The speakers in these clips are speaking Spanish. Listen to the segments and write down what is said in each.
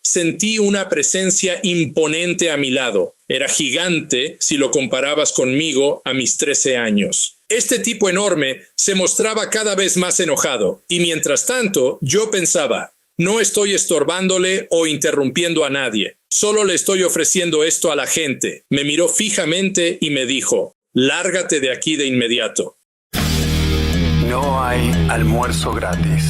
sentí una presencia imponente a mi lado. Era gigante si lo comparabas conmigo a mis 13 años. Este tipo enorme se mostraba cada vez más enojado, y mientras tanto yo pensaba, no estoy estorbándole o interrumpiendo a nadie, solo le estoy ofreciendo esto a la gente. Me miró fijamente y me dijo, lárgate de aquí de inmediato. No hay almuerzo gratis.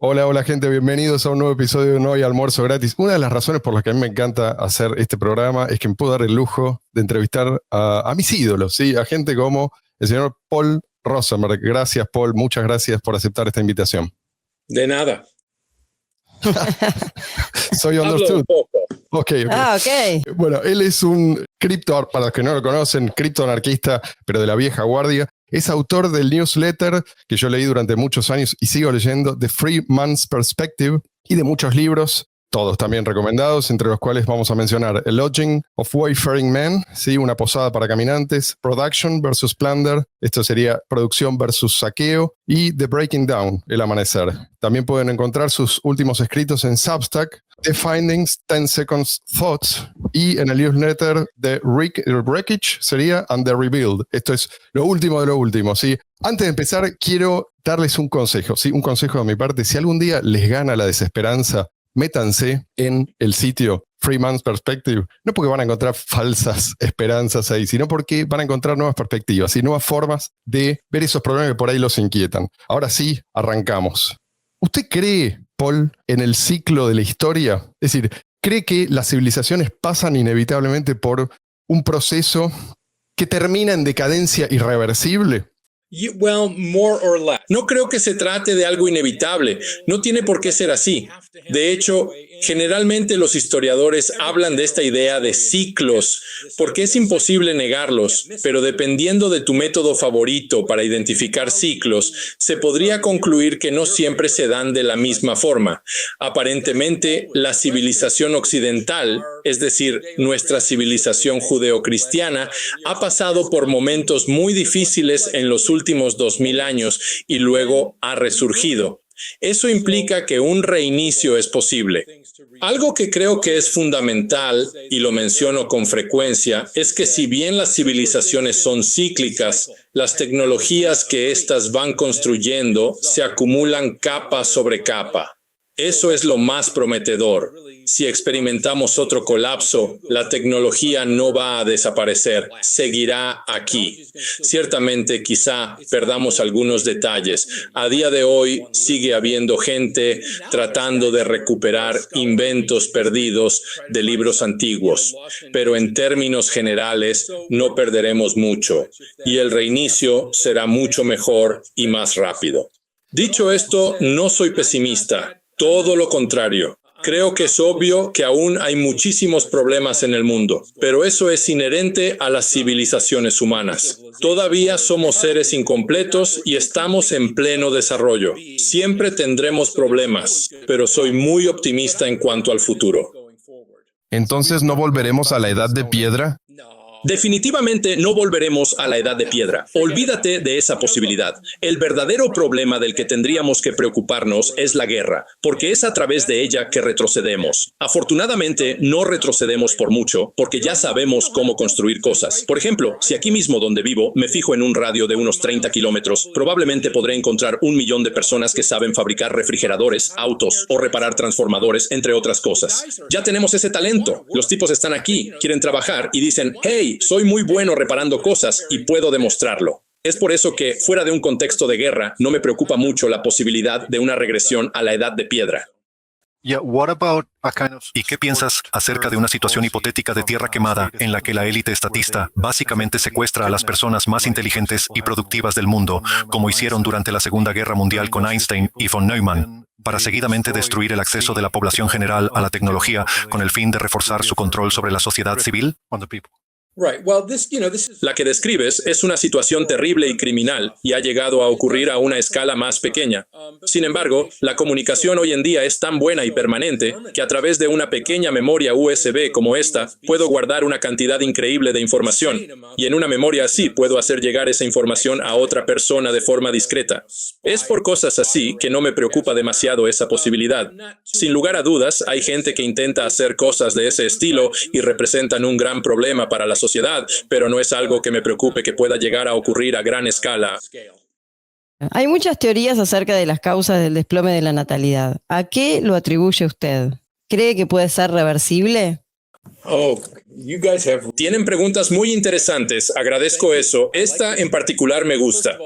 Hola gente, bienvenidos a un nuevo episodio de No hay almuerzo gratis. Una de las razones por las que a mí me encanta hacer este programa es que me puedo dar el lujo de entrevistar a mis ídolos, ¿sí? A gente como el señor Paul Rosenberg. Gracias, Paul, muchas gracias por aceptar esta invitación. De nada. Soy understood. Okay. Ok. Bueno, él es un para los que no lo conocen, criptoanarquista, pero de la vieja guardia. Es autor del newsletter que yo leí durante muchos años y sigo leyendo, The Free Man's Perspective, y de muchos libros, todos también recomendados, entre los cuales vamos a mencionar A Lodging of Wayfaring Men, ¿sí? Una posada para caminantes, Production versus Plunder, esto sería producción versus saqueo, y The Breaking Down, El Amanecer. También pueden encontrar sus últimos escritos en Substack, The Findings, 10 Seconds Thoughts, y en el newsletter The Wreckage sería And The Rebuild. Esto es lo último de lo último, ¿sí? Antes de empezar, quiero darles un consejo, ¿sí? Un consejo de mi parte. Si algún día les gana la desesperanza, métanse en el sitio Free Man's Perspective, no porque van a encontrar falsas esperanzas ahí, sino porque van a encontrar nuevas perspectivas y nuevas formas de ver esos problemas que por ahí los inquietan. Ahora sí, arrancamos. ¿Usted cree, Paul, en el ciclo de la historia? Es decir, ¿cree que las civilizaciones pasan inevitablemente por un proceso que termina en decadencia irreversible? Well, more or less. No creo que se trate de algo inevitable. No tiene por qué ser así. De hecho, generalmente los historiadores hablan de esta idea de ciclos, porque es imposible negarlos, pero dependiendo de tu método favorito para identificar ciclos, se podría concluir que no siempre se dan de la misma forma. Aparentemente, la civilización occidental, es decir, nuestra civilización judeocristiana, ha pasado por momentos muy difíciles en los últimos 2000 años y luego ha resurgido. Eso implica que un reinicio es posible. Algo que creo que es fundamental, y lo menciono con frecuencia, es que si bien las civilizaciones son cíclicas, las tecnologías que éstas van construyendo se acumulan capa sobre capa. Eso es lo más prometedor. Si experimentamos otro colapso, la tecnología no va a desaparecer, seguirá aquí. Ciertamente, quizá perdamos algunos detalles. A día de hoy sigue habiendo gente tratando de recuperar inventos perdidos de libros antiguos, pero en términos generales no perderemos mucho y el reinicio será mucho mejor y más rápido. Dicho esto, no soy pesimista. Todo lo contrario. Creo que es obvio que aún hay muchísimos problemas en el mundo, pero eso es inherente a las civilizaciones humanas. Todavía somos seres incompletos y estamos en pleno desarrollo. Siempre tendremos problemas, pero soy muy optimista en cuanto al futuro. ¿Entonces no volveremos a la edad de piedra? Definitivamente no volveremos a la edad de piedra. Olvídate de esa posibilidad. El verdadero problema del que tendríamos que preocuparnos es la guerra, porque es a través de ella que retrocedemos. Afortunadamente, no retrocedemos por mucho, porque ya sabemos cómo construir cosas. Por ejemplo, si aquí mismo donde vivo me fijo en un radio de unos 30 kilómetros, probablemente podré encontrar 1 millón de personas que saben fabricar refrigeradores, autos o reparar transformadores, entre otras cosas. Ya tenemos ese talento. Los tipos están aquí, quieren trabajar y dicen, hey, soy muy bueno reparando cosas y puedo demostrarlo. Es por eso que, fuera de un contexto de guerra, no me preocupa mucho la posibilidad de una regresión a la edad de piedra. ¿Y qué piensas acerca de una situación hipotética de tierra quemada en la que la élite estatista básicamente secuestra a las personas más inteligentes y productivas del mundo, como hicieron durante la Segunda Guerra Mundial con Einstein y von Neumann, para seguidamente destruir el acceso de la población general a la tecnología con el fin de reforzar su control sobre la sociedad civil? La que describes es una situación terrible y criminal y ha llegado a ocurrir a una escala más pequeña. Sin embargo, la comunicación hoy en día es tan buena y permanente que a través de una pequeña memoria USB como esta, puedo guardar una cantidad increíble de información. Y en una memoria así puedo hacer llegar esa información a otra persona de forma discreta. Es por cosas así que no me preocupa demasiado esa posibilidad. Sin lugar a dudas, hay gente que intenta hacer cosas de ese estilo y representan un gran problema para la sociedad, pero no es algo que me preocupe que pueda llegar a ocurrir a gran escala. Hay muchas teorías acerca de las causas del desplome de la natalidad. ¿A qué lo atribuye usted? ¿Cree que puede ser reversible? Tienen preguntas muy interesantes, agradezco eso. Esta en particular me gusta.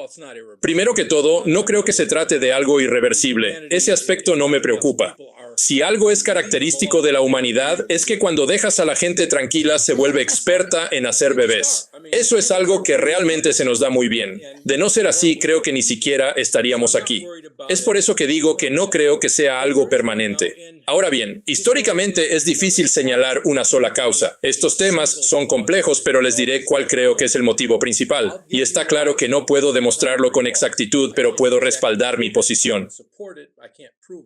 Primero que todo, no creo que se trate de algo irreversible. Ese aspecto no me preocupa. Si algo es característico de la humanidad, es que cuando dejas a la gente tranquila se vuelve experta en hacer bebés. Eso es algo que realmente se nos da muy bien. De no ser así, creo que ni siquiera estaríamos aquí. Es por eso que digo que no creo que sea algo permanente. Ahora bien, históricamente es difícil señalar una sola causa. Estos temas son complejos, pero les diré cuál creo que es el motivo principal. Y está claro que no puedo demostrarlo con exactitud, pero puedo respaldar mi posición.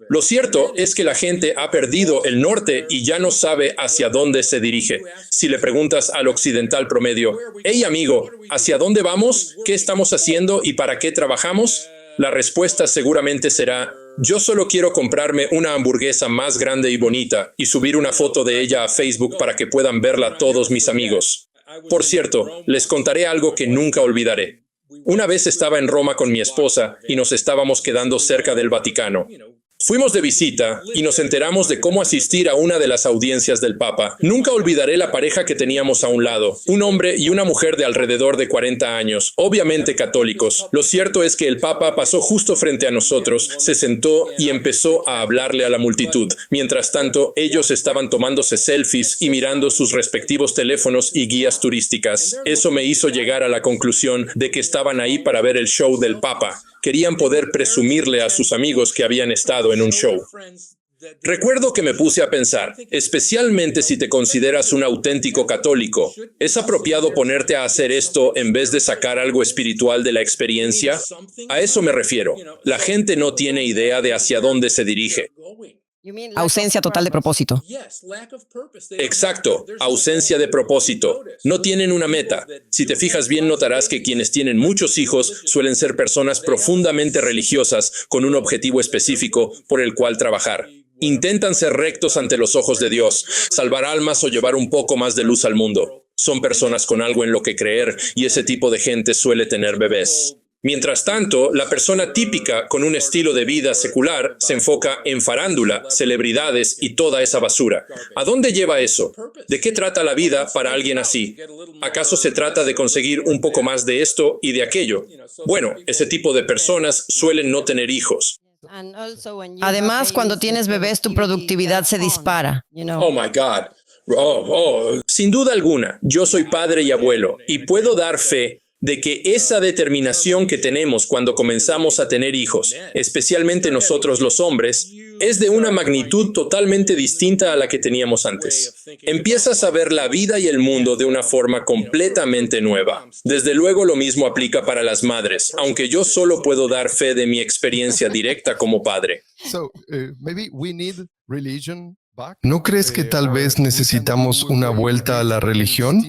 Lo cierto es que la gente ha perdido el norte y ya no sabe hacia dónde se dirige. Si le preguntas al occidental promedio, «Hey amigo, ¿hacia dónde vamos? ¿Qué estamos haciendo y para qué trabajamos?», la respuesta seguramente será, «Yo solo quiero comprarme una hamburguesa más grande y bonita y subir una foto de ella a Facebook para que puedan verla todos mis amigos». Por cierto, les contaré algo que nunca olvidaré. Una vez estaba en Roma con mi esposa y nos estábamos quedando cerca del Vaticano. Fuimos de visita y nos enteramos de cómo asistir a una de las audiencias del Papa. Nunca olvidaré la pareja que teníamos a un lado, un hombre y una mujer de alrededor de 40 años, obviamente católicos. Lo cierto es que el Papa pasó justo frente a nosotros, se sentó y empezó a hablarle a la multitud. Mientras tanto, ellos estaban tomándose selfies y mirando sus respectivos teléfonos y guías turísticas. Eso me hizo llegar a la conclusión de que estaban ahí para ver el show del Papa. Querían poder presumirle a sus amigos que habían estado en un show. Recuerdo que me puse a pensar, especialmente si te consideras un auténtico católico, ¿es apropiado ponerte a hacer esto en vez de sacar algo espiritual de la experiencia? A eso me refiero. La gente no tiene idea de hacia dónde se dirige. Ausencia total de propósito. Exacto, ausencia de propósito. No tienen una meta. Si te fijas bien, notarás que quienes tienen muchos hijos suelen ser personas profundamente religiosas con un objetivo específico por el cual trabajar. Intentan ser rectos ante los ojos de Dios, salvar almas o llevar un poco más de luz al mundo. Son personas con algo en lo que creer y ese tipo de gente suele tener bebés. Mientras tanto, la persona típica con un estilo de vida secular se enfoca en farándula, celebridades y toda esa basura. ¿A dónde lleva eso? ¿De qué trata la vida para alguien así? ¿Acaso se trata de conseguir un poco más de esto y de aquello? Bueno, ese tipo de personas suelen no tener hijos. Además, cuando tienes bebés, tu productividad se dispara. Oh my God. Sin duda alguna, yo soy padre y abuelo y puedo dar fe de que esa determinación que tenemos cuando comenzamos a tener hijos, especialmente nosotros los hombres, es de una magnitud totalmente distinta a la que teníamos antes. Empiezas a ver la vida y el mundo de una forma completamente nueva. Desde luego lo mismo aplica para las madres, aunque yo solo puedo dar fe de mi experiencia directa como padre. ¿No crees que tal vez necesitamos una vuelta a la religión?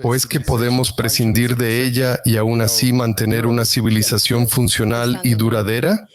¿O es que podemos prescindir de ella y aún así mantener una civilización funcional y duradera?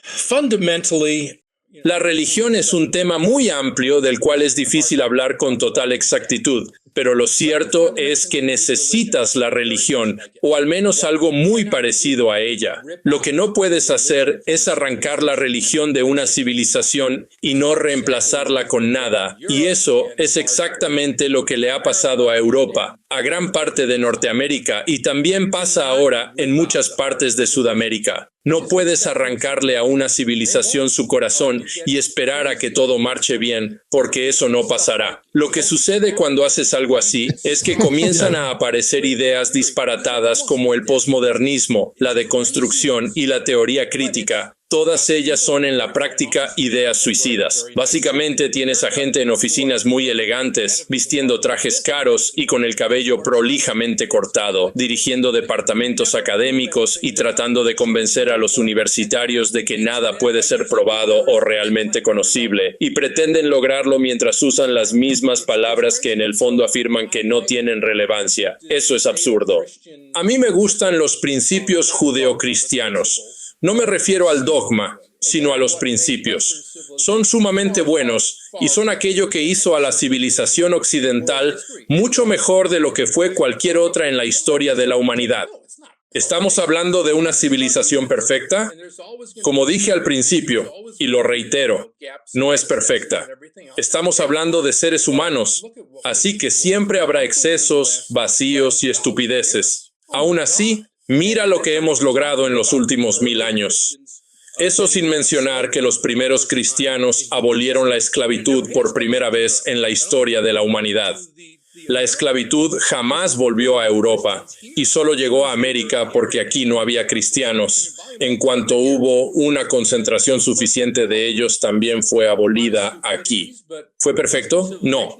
Fundamentally, la religión es un tema muy amplio del cual es difícil hablar con total exactitud. Pero lo cierto es que necesitas la religión, o al menos algo muy parecido a ella. Lo que no puedes hacer es arrancar la religión de una civilización y no reemplazarla con nada. Y eso es exactamente lo que le ha pasado a Europa, a gran parte de Norteamérica, y también pasa ahora en muchas partes de Sudamérica. No puedes arrancarle a una civilización su corazón y esperar a que todo marche bien, porque eso no pasará. Lo que sucede cuando haces algo así es que comienzan a aparecer ideas disparatadas como el posmodernismo, la deconstrucción y la teoría crítica. Todas ellas son en la práctica ideas suicidas. Básicamente tienes a gente en oficinas muy elegantes, vistiendo trajes caros y con el cabello prolijamente cortado, dirigiendo departamentos académicos y tratando de convencer a los universitarios de que nada puede ser probado o realmente conocible, y pretenden lograrlo mientras usan las mismas palabras que en el fondo afirman que no tienen relevancia. Eso es absurdo. A mí me gustan los principios judeocristianos. No me refiero al dogma, sino a los principios. Son sumamente buenos y son aquello que hizo a la civilización occidental mucho mejor de lo que fue cualquier otra en la historia de la humanidad. ¿Estamos hablando de una civilización perfecta? Como dije al principio, y lo reitero, no es perfecta. Estamos hablando de seres humanos, así que siempre habrá excesos, vacíos y estupideces. Aún así, mira lo que hemos logrado en los últimos 1000 años. Eso sin mencionar que los primeros cristianos abolieron la esclavitud por primera vez en la historia de la humanidad. La esclavitud jamás volvió a Europa y solo llegó a América porque aquí no había cristianos. En cuanto hubo una concentración suficiente de ellos, también fue abolida aquí. ¿Fue perfecto? No.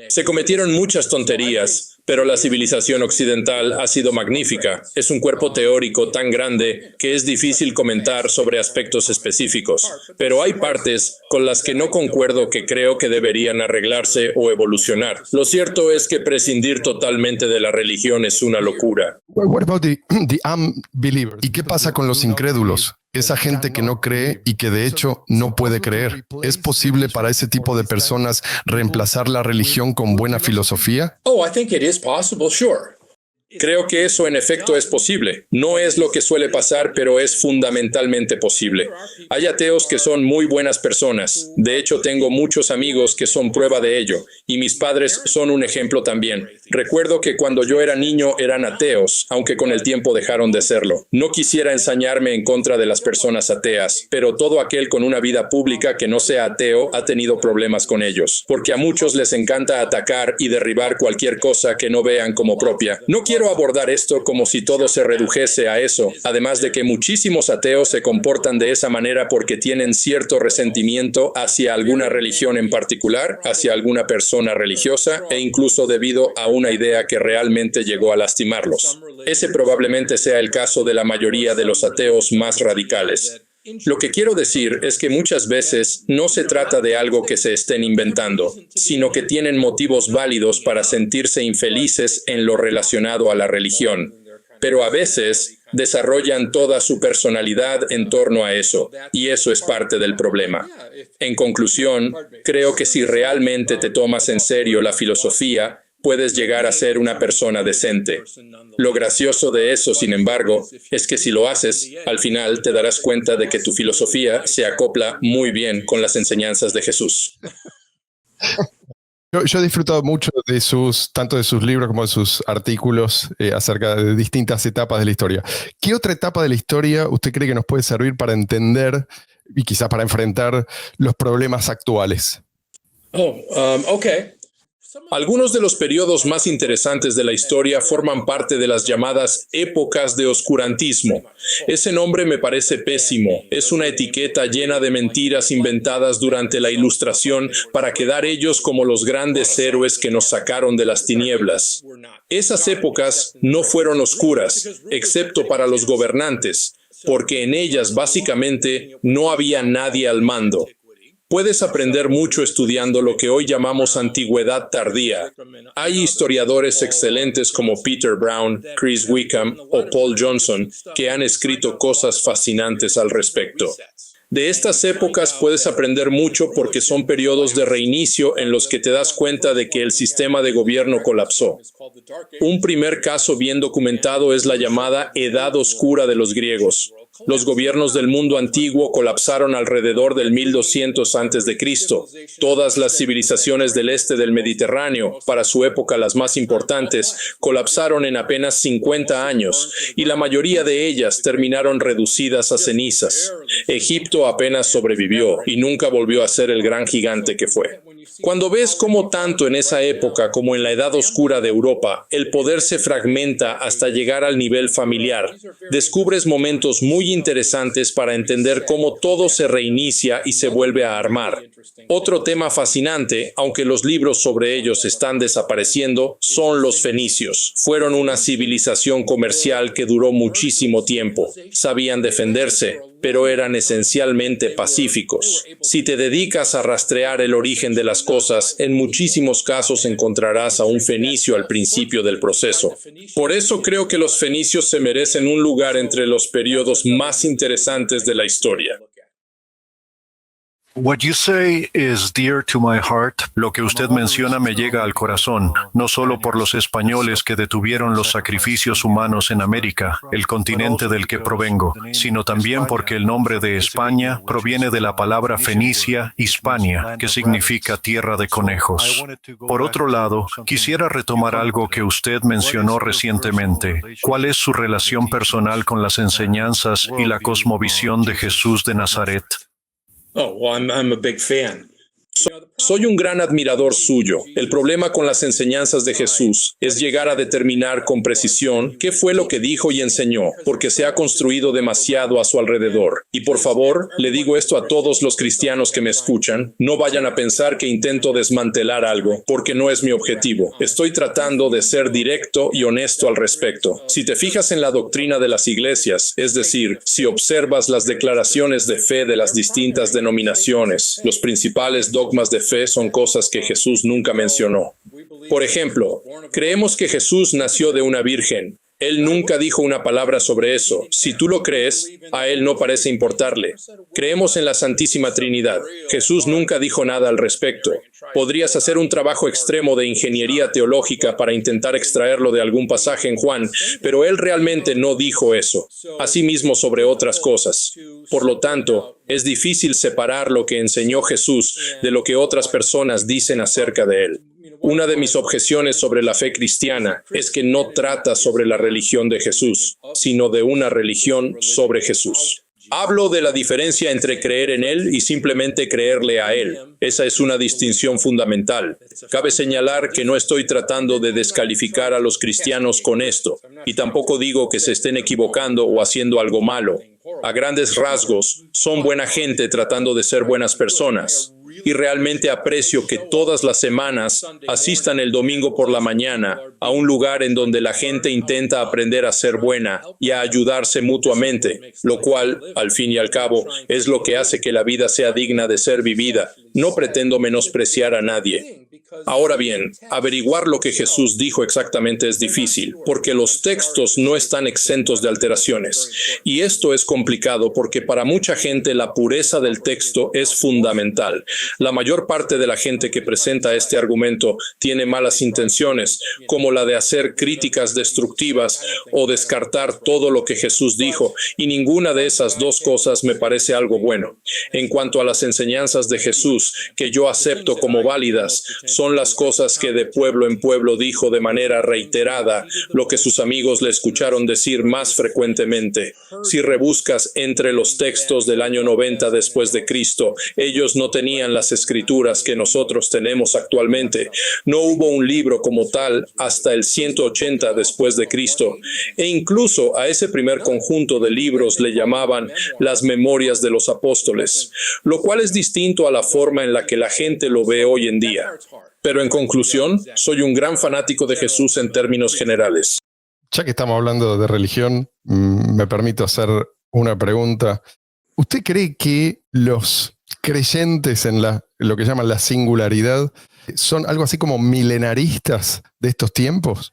Se cometieron muchas tonterías, pero la civilización occidental ha sido magnífica. Es un cuerpo teórico tan grande que es difícil comentar sobre aspectos específicos. Pero hay partes con las que no concuerdo que creo que deberían arreglarse o evolucionar. Lo cierto es que prescindir totalmente de la religión es una locura. What about the unbelievers? ¿Y qué pasa con los incrédulos? Esa gente que no cree y que de hecho no puede creer. ¿Es posible para ese tipo de personas reemplazar la religión con buena filosofía? Oh, I think it is possible, sure. Creo que eso en efecto es posible. No es lo que suele pasar, pero es fundamentalmente posible. Hay ateos que son muy buenas personas. De hecho, tengo muchos amigos que son prueba de ello, y mis padres son un ejemplo también. Recuerdo que cuando yo era niño eran ateos, aunque con el tiempo dejaron de serlo. No quisiera ensañarme en contra de las personas ateas, pero todo aquel con una vida pública que no sea ateo ha tenido problemas con ellos, porque a muchos les encanta atacar y derribar cualquier cosa que no vean como propia. No quiero abordar esto como si todo se redujese a eso, además de que muchísimos ateos se comportan de esa manera porque tienen cierto resentimiento hacia alguna religión en particular, hacia alguna persona religiosa e incluso debido a una idea que realmente llegó a lastimarlos. Ese probablemente sea el caso de la mayoría de los ateos más radicales. Lo que quiero decir es que muchas veces no se trata de algo que se estén inventando, sino que tienen motivos válidos para sentirse infelices en lo relacionado a la religión. Pero a veces desarrollan toda su personalidad en torno a eso, y eso es parte del problema. En conclusión, creo que si realmente te tomas en serio la filosofía, puedes llegar a ser una persona decente. Lo gracioso de eso, sin embargo, es que si lo haces, al final te darás cuenta de que tu filosofía se acopla muy bien con las enseñanzas de Jesús. Yo he disfrutado mucho de tanto de sus libros como de sus artículos acerca de distintas etapas de la historia. ¿Qué otra etapa de la historia usted cree que nos puede servir para entender y quizás para enfrentar los problemas actuales? Okay. Algunos de los periodos más interesantes de la historia forman parte de las llamadas épocas de oscurantismo. Ese nombre me parece pésimo. Es una etiqueta llena de mentiras inventadas durante la Ilustración para quedar ellos como los grandes héroes que nos sacaron de las tinieblas. Esas épocas no fueron oscuras, excepto para los gobernantes, porque en ellas básicamente no había nadie al mando. Puedes aprender mucho estudiando lo que hoy llamamos antigüedad tardía. Hay historiadores excelentes como Peter Brown, Chris Wickham o Paul Johnson que han escrito cosas fascinantes al respecto. De estas épocas puedes aprender mucho porque son periodos de reinicio en los que te das cuenta de que el sistema de gobierno colapsó. Un primer caso bien documentado es la llamada Edad Oscura de los griegos. Los gobiernos del mundo antiguo colapsaron alrededor del 1200 a.C. Todas las civilizaciones del este del Mediterráneo, para su época las más importantes, colapsaron en apenas 50 años, y la mayoría de ellas terminaron reducidas a cenizas. Egipto apenas sobrevivió y nunca volvió a ser el gran gigante que fue. Cuando ves cómo tanto en esa época como en la Edad Oscura de Europa, el poder se fragmenta hasta llegar al nivel familiar, descubres momentos muy interesantes para entender cómo todo se reinicia y se vuelve a armar. Otro tema fascinante, aunque los libros sobre ellos están desapareciendo, son los fenicios. Fueron una civilización comercial que duró muchísimo tiempo. Sabían defenderse, pero eran esencialmente pacíficos. Si te dedicas a rastrear el origen de las cosas, en muchísimos casos encontrarás a un fenicio al principio del proceso. Por eso creo que los fenicios se merecen un lugar entre los periodos más interesantes de la historia. What you say is dear to my heart. Lo que usted menciona me llega al corazón, no solo por los españoles que detuvieron los sacrificios humanos en América, el continente del que provengo, sino también porque el nombre de España proviene de la palabra fenicia, Hispania, que significa tierra de conejos. Por otro lado, quisiera retomar algo que usted mencionó recientemente. ¿Cuál es su relación personal con las enseñanzas y la cosmovisión de Jesús de Nazaret? Oh, well, I'm a big fan. Soy un gran admirador suyo. El problema con las enseñanzas de Jesús es llegar a determinar con precisión qué fue lo que dijo y enseñó, porque se ha construido demasiado a su alrededor. Y por favor, le digo esto a todos los cristianos que me escuchan, no vayan a pensar que intento desmantelar algo, porque no es mi objetivo. Estoy tratando de ser directo y honesto al respecto. Si te fijas en la doctrina de las iglesias, es decir, si observas las declaraciones de fe de las distintas denominaciones, los principales dogmas de fe son cosas que Jesús nunca mencionó. Por ejemplo, creemos que Jesús nació de una virgen. Él nunca dijo una palabra sobre eso. Si tú lo crees, a él no parece importarle. Creemos en la Santísima Trinidad. Jesús nunca dijo nada al respecto. Podrías hacer un trabajo extremo de ingeniería teológica para intentar extraerlo de algún pasaje en Juan, pero él realmente no dijo eso. Asimismo sobre otras cosas. Por lo tanto, es difícil separar lo que enseñó Jesús de lo que otras personas dicen acerca de él. Una de mis objeciones sobre la fe cristiana es que no trata sobre la religión de Jesús, sino de una religión sobre Jesús. Hablo de la diferencia entre creer en Él y simplemente creerle a Él. Esa es una distinción fundamental. Cabe señalar que no estoy tratando de descalificar a los cristianos con esto, y tampoco digo que se estén equivocando o haciendo algo malo. A grandes rasgos, son buena gente tratando de ser buenas personas. Y realmente aprecio que todas las semanas asistan el domingo por la mañana a un lugar en donde la gente intenta aprender a ser buena y a ayudarse mutuamente, lo cual, al fin y al cabo, es lo que hace que la vida sea digna de ser vivida. No pretendo menospreciar a nadie. Ahora bien, averiguar lo que Jesús dijo exactamente es difícil, porque los textos no están exentos de alteraciones. Y esto es complicado porque para mucha gente la pureza del texto es fundamental. La mayor parte de la gente que presenta este argumento tiene malas intenciones, como la de hacer críticas destructivas o descartar todo lo que Jesús dijo, y ninguna de esas dos cosas me parece algo bueno. En cuanto a las enseñanzas de Jesús, que yo acepto como válidas, son las cosas que de pueblo en pueblo dijo de manera reiterada, lo que sus amigos le escucharon decir más frecuentemente. Si rebuscas entre los textos del año 90 después de Cristo, ellos no tenían las escrituras que nosotros tenemos actualmente. No hubo un libro como tal hasta el 180 después de Cristo. E incluso a ese primer conjunto de libros le llamaban las memorias de los apóstoles, lo cual es distinto a la forma en la que la gente lo ve hoy en día. Pero en conclusión, soy un gran fanático de Jesús en términos generales. Ya que estamos hablando de religión, me permito hacer una pregunta. ¿Usted cree que los creyentes en lo que llaman la singularidad son algo así como milenaristas de estos tiempos?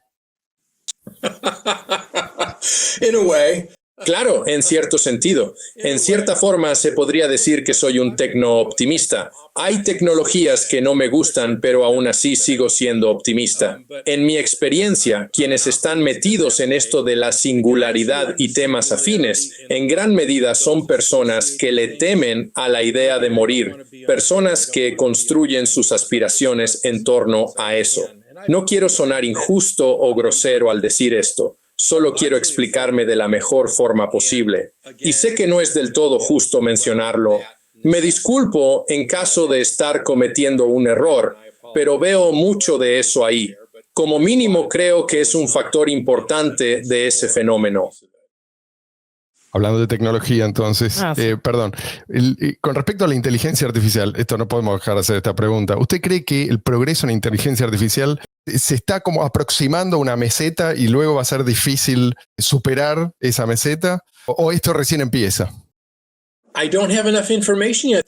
In a way. Claro, en cierto sentido. En cierta forma se podría decir que soy un tecno-optimista. Hay tecnologías que no me gustan, pero aún así sigo siendo optimista. En mi experiencia, quienes están metidos en esto de la singularidad y temas afines, en gran medida son personas que le temen a la idea de morir, personas que construyen sus aspiraciones en torno a eso. No quiero sonar injusto o grosero al decir esto. Solo quiero explicarme de la mejor forma posible. Y sé que no es del todo justo mencionarlo. Me disculpo en caso de estar cometiendo un error, pero veo mucho de eso ahí. Como mínimo creo que es un factor importante de ese fenómeno. Hablando de tecnología, entonces, Sí. perdón, con respecto a la inteligencia artificial, esto no podemos dejar de hacer esta pregunta. ¿Usted cree que el progreso en la inteligencia artificial se está como aproximando a una meseta y luego va a ser difícil superar esa meseta? ¿O esto recién empieza?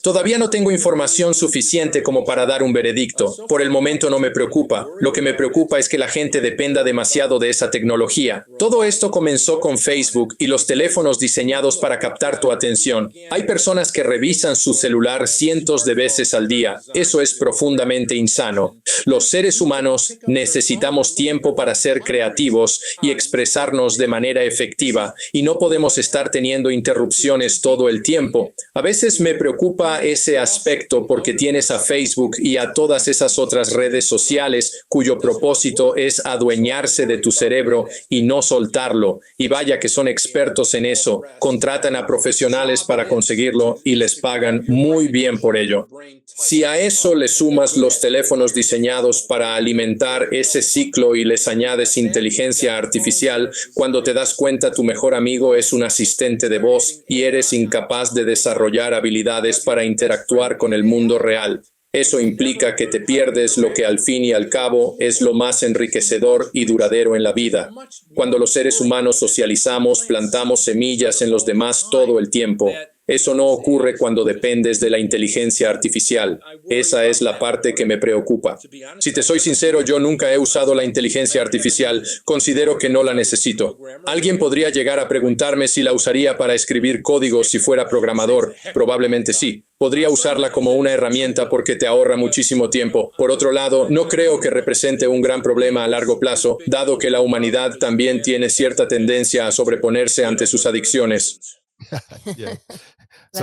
Todavía no tengo información suficiente como para dar un veredicto. Por el momento no me preocupa. Lo que me preocupa es que la gente dependa demasiado de esa tecnología. Todo esto comenzó con Facebook y los teléfonos diseñados para captar tu atención. Hay personas que revisan su celular cientos de veces al día. Eso es profundamente insano. Los seres humanos necesitamos tiempo para ser creativos y expresarnos de manera efectiva, y no podemos estar teniendo interrupciones todo el tiempo. A veces me preocupa ese aspecto porque tienes a Facebook y a todas esas otras redes sociales cuyo propósito es adueñarse de tu cerebro y no soltarlo. Y vaya que son expertos en eso. Contratan a profesionales para conseguirlo y les pagan muy bien por ello. Si a eso le sumas los teléfonos diseñados para alimentar ese ciclo y les añades inteligencia artificial, cuando te das cuenta tu mejor amigo es un asistente de voz y eres incapaz de desarrollar habilidades para interactuar con el mundo real. Eso implica que te pierdes lo que al fin y al cabo es lo más enriquecedor y duradero en la vida. Cuando los seres humanos socializamos, plantamos semillas en los demás todo el tiempo. Eso no ocurre cuando dependes de la inteligencia artificial. Esa es la parte que me preocupa. Si te soy sincero, yo nunca he usado la inteligencia artificial. Considero que no la necesito. Alguien podría llegar a preguntarme si la usaría para escribir código si fuera programador. Probablemente sí. Podría usarla como una herramienta porque te ahorra muchísimo tiempo. Por otro lado, no creo que represente un gran problema a largo plazo, dado que la humanidad también tiene cierta tendencia a sobreponerse ante sus adicciones.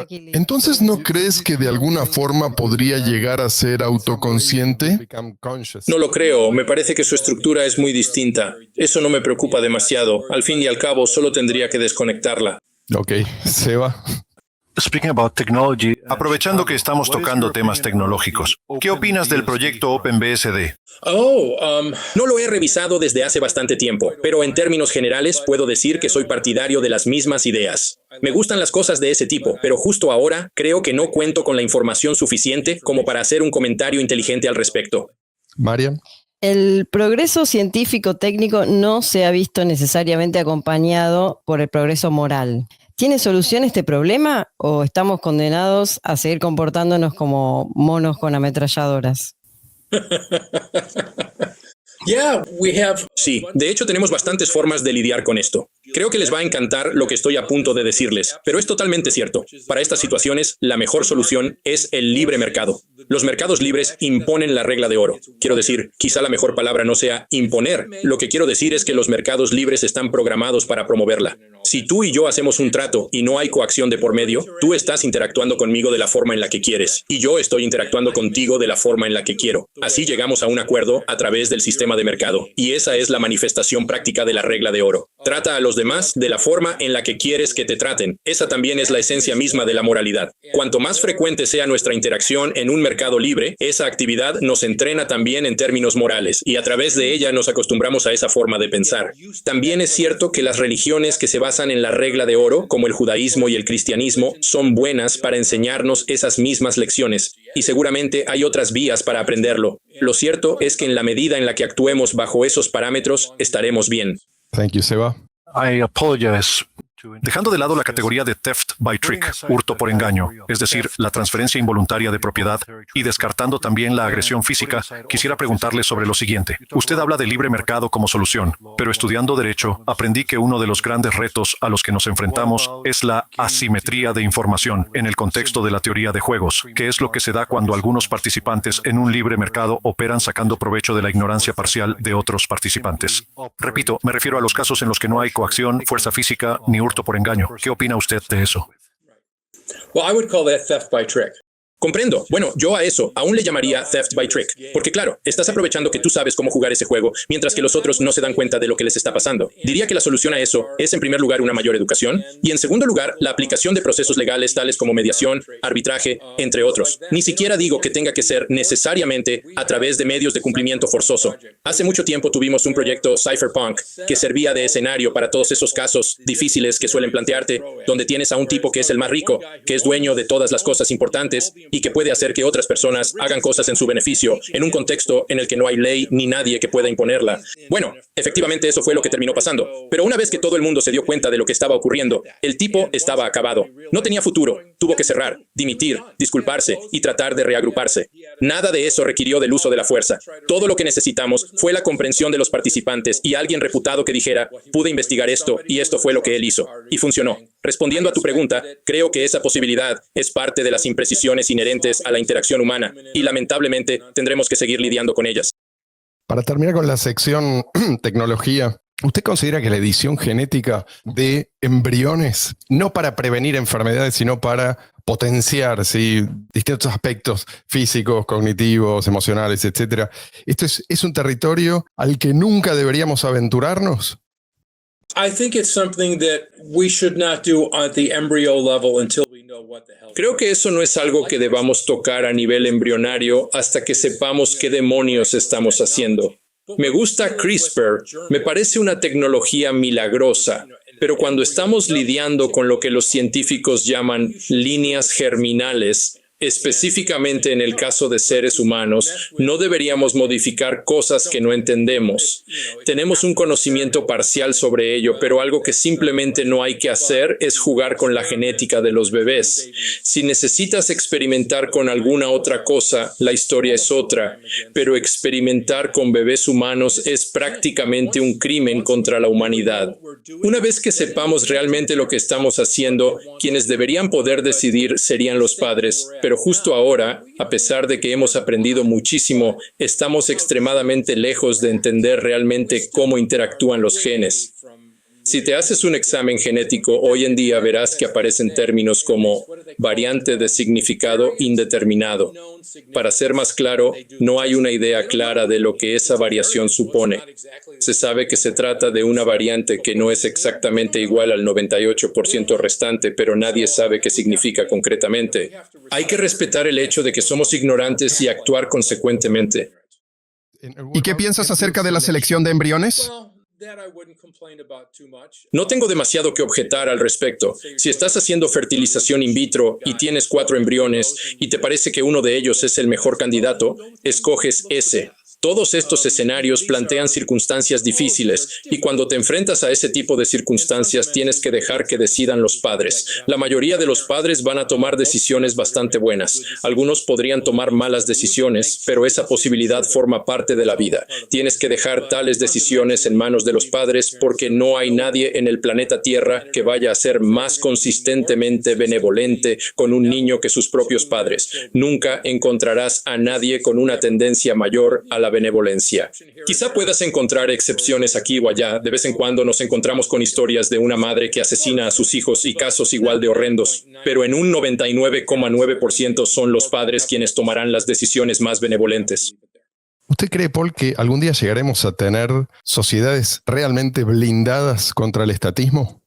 Entonces, ¿no crees que de alguna forma podría llegar a ser autoconsciente? No lo creo, me parece que su estructura es muy distinta. Eso no me preocupa demasiado. Al fin y al cabo, solo tendría que desconectarla. Ok, Seba. Aprovechando que estamos tocando temas tecnológicos, ¿qué opinas del proyecto OpenBSD? No lo he revisado desde hace bastante tiempo, pero en términos generales puedo decir que soy partidario de las mismas ideas. Me gustan las cosas de ese tipo, pero justo ahora creo que no cuento con la información suficiente como para hacer un comentario inteligente al respecto. Marian. El progreso científico-técnico no se ha visto necesariamente acompañado por el progreso moral. ¿Tiene solución este problema o estamos condenados a seguir comportándonos como monos con ametralladoras? Sí, de hecho tenemos bastantes formas de lidiar con esto. Creo que les va a encantar lo que estoy a punto de decirles, pero es totalmente cierto. Para estas situaciones, la mejor solución es el libre mercado. Los mercados libres imponen la regla de oro. Quiero decir, quizá la mejor palabra no sea imponer. Lo que quiero decir es que los mercados libres están programados para promoverla. Si tú y yo hacemos un trato y no hay coacción de por medio, tú estás interactuando conmigo de la forma en la que quieres y yo estoy interactuando contigo de la forma en la que quiero. Así llegamos a un acuerdo a través del sistema de mercado y esa es la manifestación práctica de la regla de oro. Trata a los demás de la forma en la que quieres que te traten. Esa también es la esencia misma de la moralidad. Cuanto más frecuente sea nuestra interacción en un mercado libre, esa actividad nos entrena también en términos morales y a través de ella nos acostumbramos a esa forma de pensar. También es cierto que las religiones que se basan en la regla de oro, como el judaísmo y el cristianismo, son buenas para enseñarnos esas mismas lecciones, y seguramente hay otras vías para aprenderlo. Lo cierto es que en la medida en la que actuemos bajo esos parámetros, estaremos bien. Thank you, Seba. Dejando de lado la categoría de theft by trick, hurto por engaño, es decir, la transferencia involuntaria de propiedad, y descartando también la agresión física, quisiera preguntarle sobre lo siguiente. Usted habla de libre mercado como solución, pero estudiando Derecho, aprendí que uno de los grandes retos a los que nos enfrentamos es la asimetría de información en el contexto de la teoría de juegos, que es lo que se da cuando algunos participantes en un libre mercado operan sacando provecho de la ignorancia parcial de otros participantes. Repito, me refiero a los casos en los que no hay coacción, fuerza física ni hurto por engaño. ¿Qué opina usted de eso? Comprendo. Bueno, yo a eso aún le llamaría theft by trick. Porque claro, estás aprovechando que tú sabes cómo jugar ese juego, mientras que los otros no se dan cuenta de lo que les está pasando. Diría que la solución a eso es, en primer lugar, una mayor educación y, en segundo lugar, la aplicación de procesos legales tales como mediación, arbitraje, entre otros. Ni siquiera digo que tenga que ser necesariamente a través de medios de cumplimiento forzoso. Hace mucho tiempo tuvimos un proyecto Cypherpunk que servía de escenario para todos esos casos difíciles que suelen plantearte, donde tienes a un tipo que es el más rico, que es dueño de todas las cosas importantes y que puede hacer que otras personas hagan cosas en su beneficio, en un contexto en el que no hay ley ni nadie que pueda imponerla. Bueno, efectivamente eso fue lo que terminó pasando. Pero una vez que todo el mundo se dio cuenta de lo que estaba ocurriendo, el tipo estaba acabado. No tenía futuro. Tuvo que cerrar, dimitir, disculparse y tratar de reagruparse. Nada de eso requirió del uso de la fuerza. Todo lo que necesitamos fue la comprensión de los participantes y alguien reputado que dijera, pude investigar esto y esto fue lo que él hizo. Y funcionó. Respondiendo a tu pregunta, creo que esa posibilidad es parte de las imprecisiones inherentes a la interacción humana y lamentablemente tendremos que seguir lidiando con ellas. Para terminar con la sección tecnología, ¿usted considera que la edición genética de embriones, no para prevenir enfermedades, sino para potenciar, ¿sí?, distintos aspectos físicos, cognitivos, emocionales, etcétera, esto es un territorio al que nunca deberíamos aventurarnos? Creo que eso no es algo que debamos tocar a nivel embrionario hasta que sepamos qué demonios estamos haciendo. Me gusta CRISPR, me parece una tecnología milagrosa, pero cuando estamos lidiando con lo que los científicos llaman líneas germinales, específicamente en el caso de seres humanos, no deberíamos modificar cosas que no entendemos. Tenemos un conocimiento parcial sobre ello, pero algo que simplemente no hay que hacer es jugar con la genética de los bebés. Si necesitas experimentar con alguna otra cosa, la historia es otra, pero experimentar con bebés humanos es prácticamente un crimen contra la humanidad. Una vez que sepamos realmente lo que estamos haciendo, quienes deberían poder decidir serían los padres, pero justo ahora, a pesar de que hemos aprendido muchísimo, estamos extremadamente lejos de entender realmente cómo interactúan los genes. Si te haces un examen genético, hoy en día verás que aparecen términos como variante de significado indeterminado. Para ser más claro, no hay una idea clara de lo que esa variación supone. Se sabe que se trata de una variante que no es exactamente igual al 98% restante, pero nadie sabe qué significa concretamente. Hay que respetar el hecho de que somos ignorantes y actuar consecuentemente. ¿Y qué piensas acerca de la selección de embriones? No tengo demasiado que objetar al respecto. Si estás haciendo fertilización in vitro y tienes 4 embriones y te parece que uno de ellos es el mejor candidato, escoges ese. Todos estos escenarios plantean circunstancias difíciles y cuando te enfrentas a ese tipo de circunstancias tienes que dejar que decidan los padres. La mayoría de los padres van a tomar decisiones bastante buenas. Algunos podrían tomar malas decisiones, pero esa posibilidad forma parte de la vida. Tienes que dejar tales decisiones en manos de los padres porque no hay nadie en el planeta Tierra que vaya a ser más consistentemente benevolente con un niño que sus propios padres. Nunca encontrarás a nadie con una tendencia mayor a la benevolencia. Quizá puedas encontrar excepciones aquí o allá. De vez en cuando nos encontramos con historias de una madre que asesina a sus hijos y casos igual de horrendos, pero en un 99,9% son los padres quienes tomarán las decisiones más benevolentes. ¿Usted cree, Paul, que algún día llegaremos a tener sociedades realmente blindadas contra el estatismo?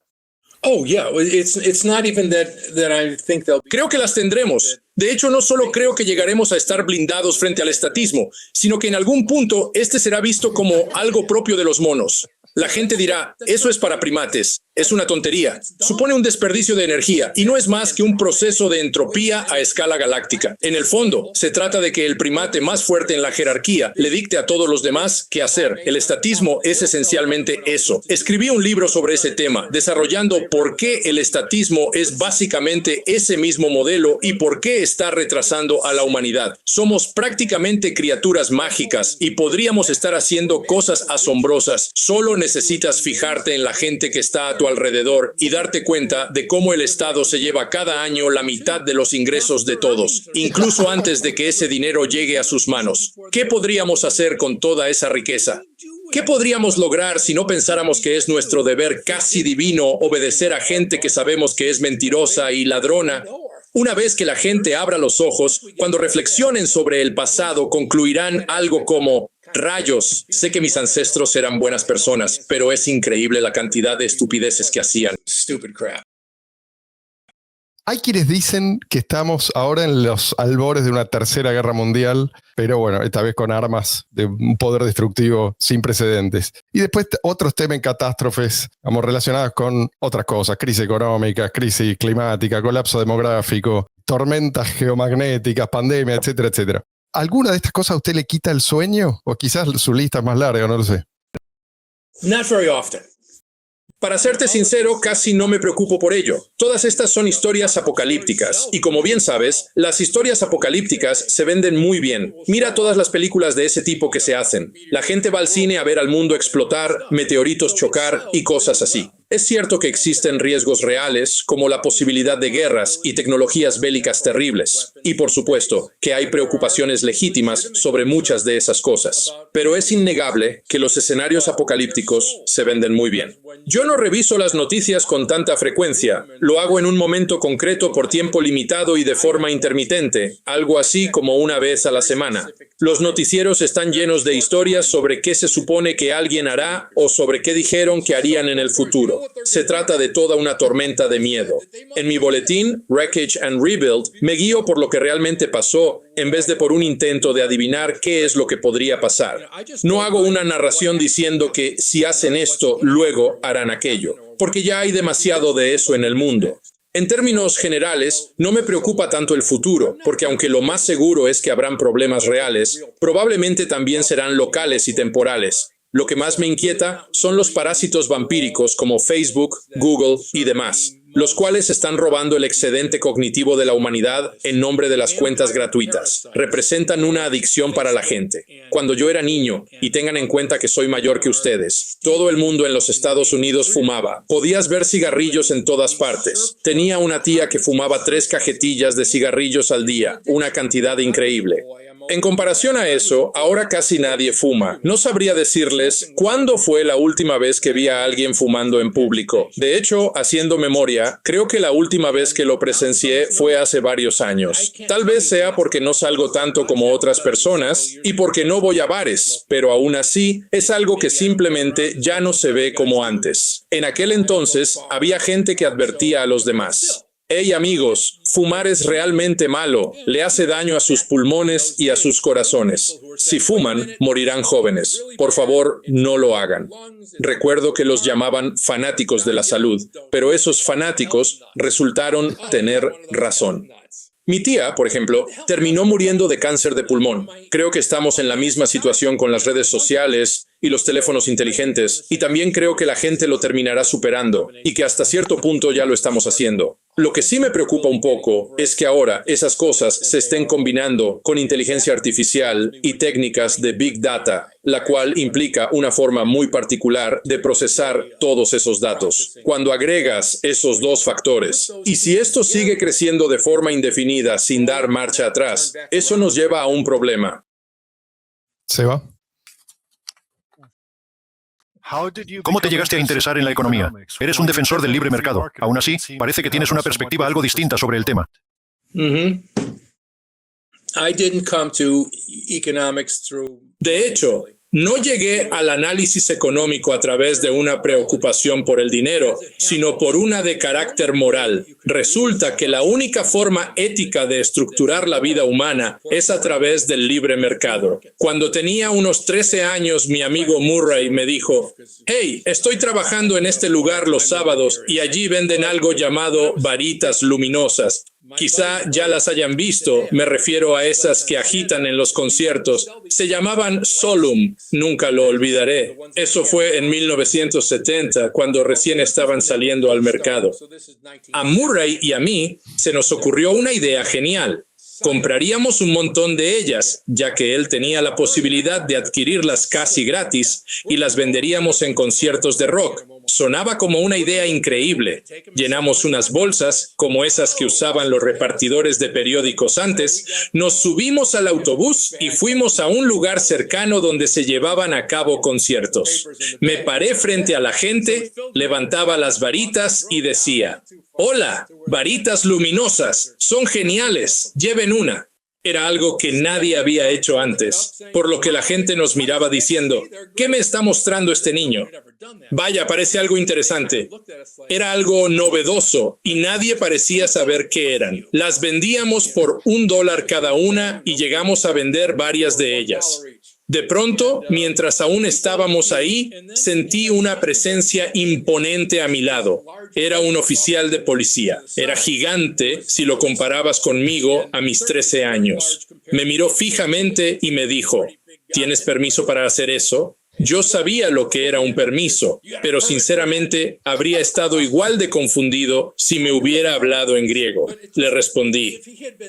Creo que las tendremos. De hecho, no solo creo que llegaremos a estar blindados frente al estatismo, sino que en algún punto este será visto como algo propio de los monos. La gente dirá, eso es para primates, es una tontería, supone un desperdicio de energía y no es más que un proceso de entropía a escala galáctica. En el fondo, se trata de que el primate más fuerte en la jerarquía le dicte a todos los demás qué hacer. El estatismo es esencialmente eso. Escribí un libro sobre ese tema, desarrollando por qué el estatismo es básicamente ese mismo modelo y por qué está retrasando a la humanidad. Somos prácticamente criaturas mágicas y podríamos estar haciendo cosas asombrosas. Solo necesitas fijarte en la gente que está a tu alrededor y darte cuenta de cómo el Estado se lleva cada año la mitad de los ingresos de todos, incluso antes de que ese dinero llegue a sus manos. ¿Qué podríamos hacer con toda esa riqueza? ¿Qué podríamos lograr si no pensáramos que es nuestro deber casi divino obedecer a gente que sabemos que es mentirosa y ladrona? Una vez que la gente abra los ojos, cuando reflexionen sobre el pasado, concluirán algo como: rayos, sé que mis ancestros eran buenas personas, pero es increíble la cantidad de estupideces que hacían. Stupid crap. Hay quienes dicen que estamos ahora en los albores de una tercera guerra mundial, pero bueno, esta vez con armas de un poder destructivo sin precedentes. Y después otros temen catástrofes, vamos, relacionadas con otras cosas: crisis económica, crisis climática, colapso demográfico, tormentas geomagnéticas, pandemia, etcétera, etcétera. ¿Alguna de estas cosas a usted le quita el sueño? O quizás su lista es más larga, no lo sé. Not very often. Para serte sincero, casi no me preocupo por ello. Todas estas son historias apocalípticas, y como bien sabes, las historias apocalípticas se venden muy bien. Mira todas las películas de ese tipo que se hacen. La gente va al cine a ver al mundo explotar, meteoritos chocar y cosas así. Es cierto que existen riesgos reales, como la posibilidad de guerras y tecnologías bélicas terribles. Y por supuesto, que hay preocupaciones legítimas sobre muchas de esas cosas. Pero es innegable que los escenarios apocalípticos se venden muy bien. Yo no reviso las noticias con tanta frecuencia. Lo hago en un momento concreto por tiempo limitado y de forma intermitente, algo así como una vez a la semana. Los noticieros están llenos de historias sobre qué se supone que alguien hará o sobre qué dijeron que harían en el futuro. Se trata de toda una tormenta de miedo. En mi boletín, Wreckage and Rebuild, me guío por lo que realmente pasó en vez de por un intento de adivinar qué es lo que podría pasar. No hago una narración diciendo que si hacen esto, luego harán aquello, porque ya hay demasiado de eso en el mundo. En términos generales, no me preocupa tanto el futuro, porque aunque lo más seguro es que habrán problemas reales, probablemente también serán locales y temporales. Lo que más me inquieta son los parásitos vampíricos como Facebook, Google y demás, los cuales están robando el excedente cognitivo de la humanidad en nombre de las cuentas gratuitas. Representan una adicción para la gente. Cuando yo era niño, y tengan en cuenta que soy mayor que ustedes, todo el mundo en los Estados Unidos fumaba. Podías ver cigarrillos en todas partes. Tenía una tía que fumaba 3 cajetillas de cigarrillos al día, una cantidad increíble. En comparación a eso, ahora casi nadie fuma. No sabría decirles cuándo fue la última vez que vi a alguien fumando en público. De hecho, haciendo memoria, creo que la última vez que lo presencié fue hace varios años. Tal vez sea porque no salgo tanto como otras personas y porque no voy a bares, pero aún así es algo que simplemente ya no se ve como antes. En aquel entonces, había gente que advertía a los demás. Hey amigos, fumar es realmente malo, le hace daño a sus pulmones y a sus corazones. Si fuman, morirán jóvenes. Por favor, no lo hagan. Recuerdo que los llamaban fanáticos de la salud, pero esos fanáticos resultaron tener razón. Mi tía, por ejemplo, terminó muriendo de cáncer de pulmón. Creo que estamos en la misma situación con las redes sociales y los teléfonos inteligentes, y también creo que la gente lo terminará superando, y que hasta cierto punto ya lo estamos haciendo. Lo que sí me preocupa un poco es que ahora esas cosas se estén combinando con inteligencia artificial y técnicas de Big Data, la cual implica una forma muy particular de procesar todos esos datos. Cuando agregas esos dos factores, y si esto sigue creciendo de forma indefinida sin dar marcha atrás, eso nos lleva a un problema. ¿Seba? ¿Cómo te llegaste a interesar en la economía? Eres un defensor del libre mercado. Aún así, parece que tienes una perspectiva algo distinta sobre el tema. De hecho, no llegué al análisis económico a través de una preocupación por el dinero, sino por una de carácter moral. Resulta que la única forma ética de estructurar la vida humana es a través del libre mercado. Cuando tenía unos 13 años, mi amigo Murray me dijo: «Hey, estoy trabajando en este lugar los sábados y allí venden algo llamado varitas luminosas. Quizá ya las hayan visto, me refiero a esas que agitan en los conciertos. Se llamaban Solum, nunca lo olvidaré. Eso fue en 1970, cuando recién estaban saliendo al mercado. A Murray y a mí se nos ocurrió una idea genial. Compraríamos un montón de ellas, ya que él tenía la posibilidad de adquirirlas casi gratis, y las venderíamos en conciertos de rock. Sonaba como una idea increíble. Llenamos unas bolsas, como esas que usaban los repartidores de periódicos antes, nos subimos al autobús y fuimos a un lugar cercano donde se llevaban a cabo conciertos. Me paré frente a la gente, levantaba las varitas y decía: Hola, varitas luminosas, son geniales, lleven una. Era algo que nadie había hecho antes, por lo que la gente nos miraba diciendo, ¿qué me está mostrando este niño? Vaya, parece algo interesante. Era algo novedoso y nadie parecía saber qué eran. Las vendíamos por $1 cada una y llegamos a vender varias de ellas. De pronto, mientras aún estábamos ahí, sentí una presencia imponente a mi lado. Era un oficial de policía. Era gigante si lo comparabas conmigo a mis 13 años. Me miró fijamente y me dijo, ¿tienes permiso para hacer eso? Yo sabía lo que era un permiso, pero sinceramente habría estado igual de confundido si me hubiera hablado en griego. Le respondí,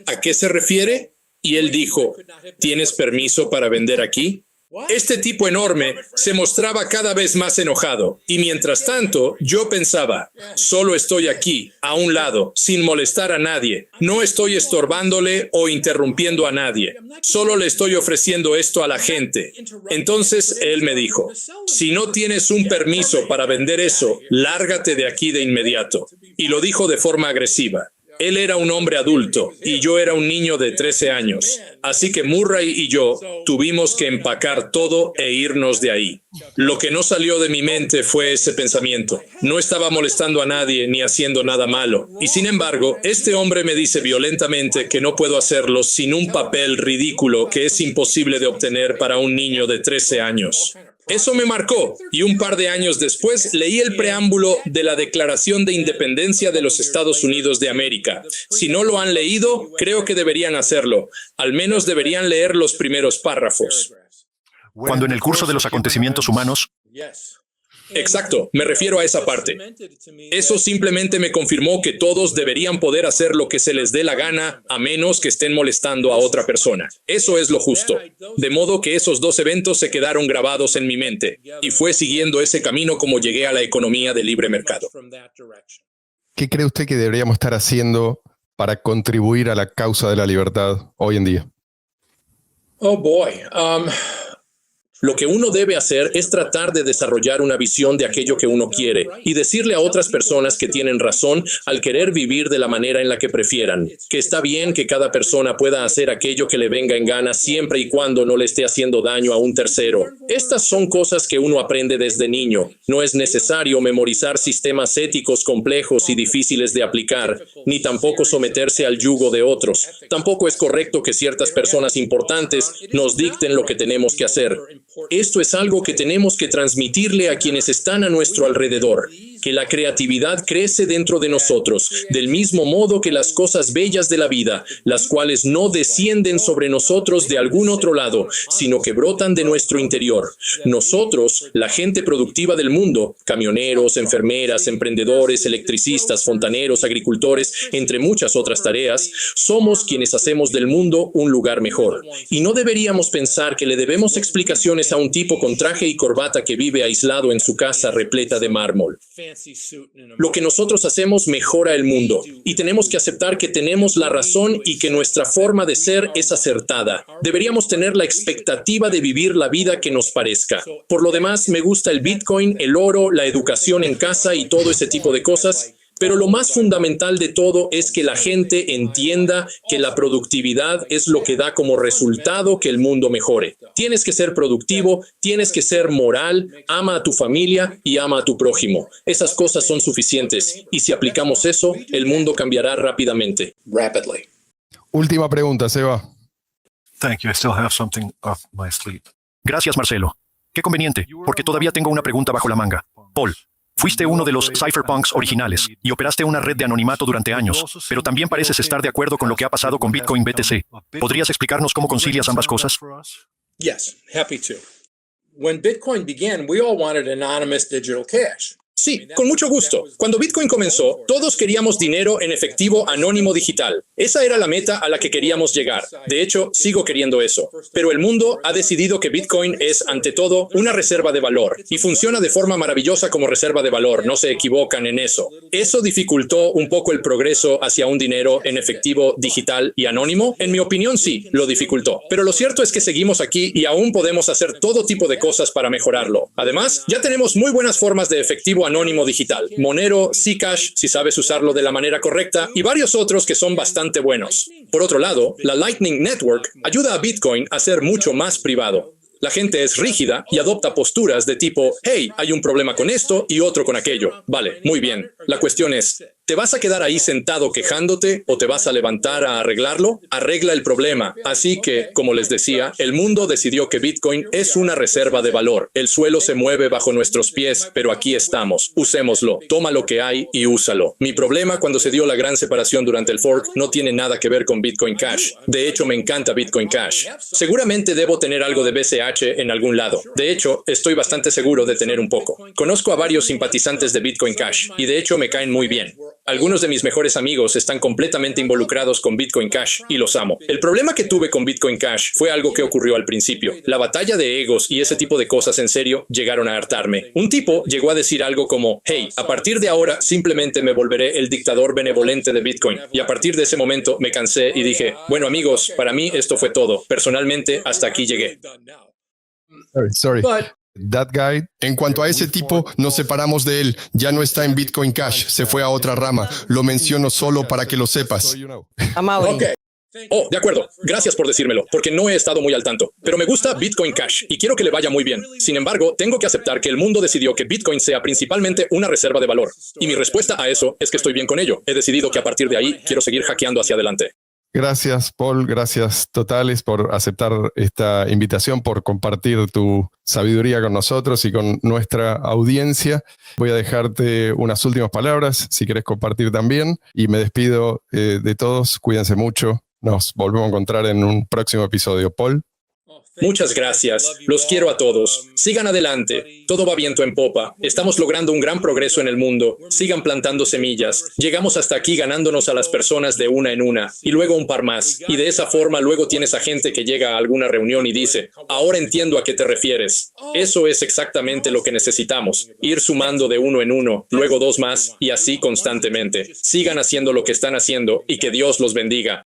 ¿a qué se refiere? Y él dijo, ¿tienes permiso para vender aquí? Este tipo enorme se mostraba cada vez más enojado, y mientras tanto yo pensaba, solo estoy aquí, a un lado, sin molestar a nadie. No estoy estorbándole o interrumpiendo a nadie. Solo le estoy ofreciendo esto a la gente. Entonces él me dijo, si no tienes un permiso para vender eso, lárgate de aquí de inmediato. Y lo dijo de forma agresiva. Él era un hombre adulto y yo era un niño de 13 años. Así que Murray y yo tuvimos que empacar todo e irnos de ahí. Lo que no salió de mi mente fue ese pensamiento. No estaba molestando a nadie ni haciendo nada malo. Y sin embargo, este hombre me dice violentamente que no puedo hacerlo sin un papel ridículo que es imposible de obtener para un niño de 13 años. Eso me marcó, y un par de años después leí el preámbulo de la Declaración de Independencia de los Estados Unidos de América. Si no lo han leído, creo que deberían hacerlo. Al menos deberían leer los primeros párrafos. Cuando en el curso de los acontecimientos humanos, Exacto, me refiero a esa parte. Eso simplemente me confirmó que todos deberían poder hacer lo que se les dé la gana, a menos que estén molestando a otra persona. Eso es lo justo. De modo que esos dos eventos se quedaron grabados en mi mente, y fue siguiendo ese camino como llegué a la economía de libre mercado. ¿Qué cree usted que deberíamos estar haciendo para contribuir a la causa de la libertad hoy en día? Oh boy. Lo que uno debe hacer es tratar de desarrollar una visión de aquello que uno quiere y decirle a otras personas que tienen razón al querer vivir de la manera en la que prefieran, que está bien que cada persona pueda hacer aquello que le venga en gana siempre y cuando no le esté haciendo daño a un tercero. Estas son cosas que uno aprende desde niño. No es necesario memorizar sistemas éticos complejos y difíciles de aplicar, ni tampoco someterse al yugo de otros. Tampoco es correcto que ciertas personas importantes nos dicten lo que tenemos que hacer. Esto es algo que tenemos que transmitirle a quienes están a nuestro alrededor, que la creatividad crece dentro de nosotros, del mismo modo que las cosas bellas de la vida, las cuales no descienden sobre nosotros de algún otro lado, sino que brotan de nuestro interior. Nosotros, la gente productiva del mundo, camioneros, enfermeras, emprendedores, electricistas, fontaneros, agricultores, entre muchas otras tareas, somos quienes hacemos del mundo un lugar mejor. Y no deberíamos pensar que le debemos explicaciones a un tipo con traje y corbata que vive aislado en su casa repleta de mármol. Lo que nosotros hacemos mejora el mundo, y tenemos que aceptar que tenemos la razón y que nuestra forma de ser es acertada. Deberíamos tener la expectativa de vivir la vida que nos parezca. Por lo demás, me gusta el Bitcoin, el oro, la educación en casa y todo ese tipo de cosas. Pero lo más fundamental de todo es que la gente entienda que la productividad es lo que da como resultado que el mundo mejore. Tienes que ser productivo, tienes que ser moral, ama a tu familia y ama a tu prójimo. Esas cosas son suficientes, y si aplicamos eso, el mundo cambiará rápidamente. Última pregunta, Seba. Thank you, I still have something up my sleeve. Gracias, Marcelo. Qué conveniente, porque todavía tengo una pregunta bajo la manga. Paul, fuiste uno de los cypherpunks originales y operaste una red de anonimato durante años, pero también pareces estar de acuerdo con lo que ha pasado con Bitcoin BTC. ¿Podrías explicarnos cómo concilias ambas cosas? Yes, happy to. When Bitcoin began, we all wanted anonymous digital cash. Sí, con mucho gusto. Cuando Bitcoin comenzó, todos queríamos dinero en efectivo anónimo digital. Esa era la meta a la que queríamos llegar. De hecho, sigo queriendo eso. Pero el mundo ha decidido que Bitcoin es, ante todo, una reserva de valor. Y funciona de forma maravillosa como reserva de valor. No se equivocan en eso. ¿Eso dificultó un poco el progreso hacia un dinero en efectivo digital y anónimo? En mi opinión, sí, lo dificultó. Pero lo cierto es que seguimos aquí y aún podemos hacer todo tipo de cosas para mejorarlo. Además, ya tenemos muy buenas formas de efectivo anónimo digital, Monero, Zcash, si sabes usarlo de la manera correcta, y varios otros que son bastante buenos. Por otro lado, la Lightning Network ayuda a Bitcoin a ser mucho más privado. La gente es rígida y adopta posturas de tipo, hey, hay un problema con esto y otro con aquello. Vale, muy bien. La cuestión es, ¿te vas a quedar ahí sentado quejándote o te vas a levantar a arreglarlo? Arregla el problema. Así que, como les decía, el mundo decidió que Bitcoin es una reserva de valor. El suelo se mueve bajo nuestros pies, pero aquí estamos. Usémoslo. Toma lo que hay y úsalo. Mi problema cuando se dio la gran separación durante el fork no tiene nada que ver con Bitcoin Cash. De hecho, me encanta Bitcoin Cash. Seguramente debo tener algo de BCH en algún lado. De hecho, estoy bastante seguro de tener un poco. Conozco a varios simpatizantes de Bitcoin Cash y de hecho me caen muy bien. Algunos de mis mejores amigos están completamente involucrados con Bitcoin Cash y los amo. El problema que tuve con Bitcoin Cash fue algo que ocurrió al principio. La batalla de egos y ese tipo de cosas en serio llegaron a hartarme. Un tipo llegó a decir algo como, hey, a partir de ahora simplemente me volveré el dictador benevolente de Bitcoin. Y a partir de ese momento me cansé y dije, bueno amigos, para mí esto fue todo. Personalmente, hasta aquí llegué. Sorry. That guy. En cuanto a ese tipo, nos separamos de él. Ya no está en Bitcoin Cash, se fue a otra rama. Lo menciono solo para que lo sepas. A Mauri. Ok. Oh, de acuerdo. Gracias por decírmelo, porque no he estado muy al tanto. Pero me gusta Bitcoin Cash y quiero que le vaya muy bien. Sin embargo, tengo que aceptar que el mundo decidió que Bitcoin sea principalmente una reserva de valor. Y mi respuesta a eso es que estoy bien con ello. He decidido que a partir de ahí quiero seguir hackeando hacia adelante. Gracias, Paul. Gracias totales por aceptar esta invitación, por compartir tu sabiduría con nosotros y con nuestra audiencia. Voy a dejarte unas últimas palabras, si querés compartir también. Y me despido de todos. Cuídense mucho. Nos volvemos a encontrar en un próximo episodio. Paul. Muchas gracias. Los quiero a todos. Sigan adelante. Todo va viento en popa. Estamos logrando un gran progreso en el mundo. Sigan plantando semillas. Llegamos hasta aquí ganándonos a las personas de una en una. Y luego un par más. Y de esa forma luego tienes a gente que llega a alguna reunión y dice, ahora entiendo a qué te refieres. Eso es exactamente lo que necesitamos. Ir sumando de uno en uno, luego dos más y así constantemente. Sigan haciendo lo que están haciendo y que Dios los bendiga.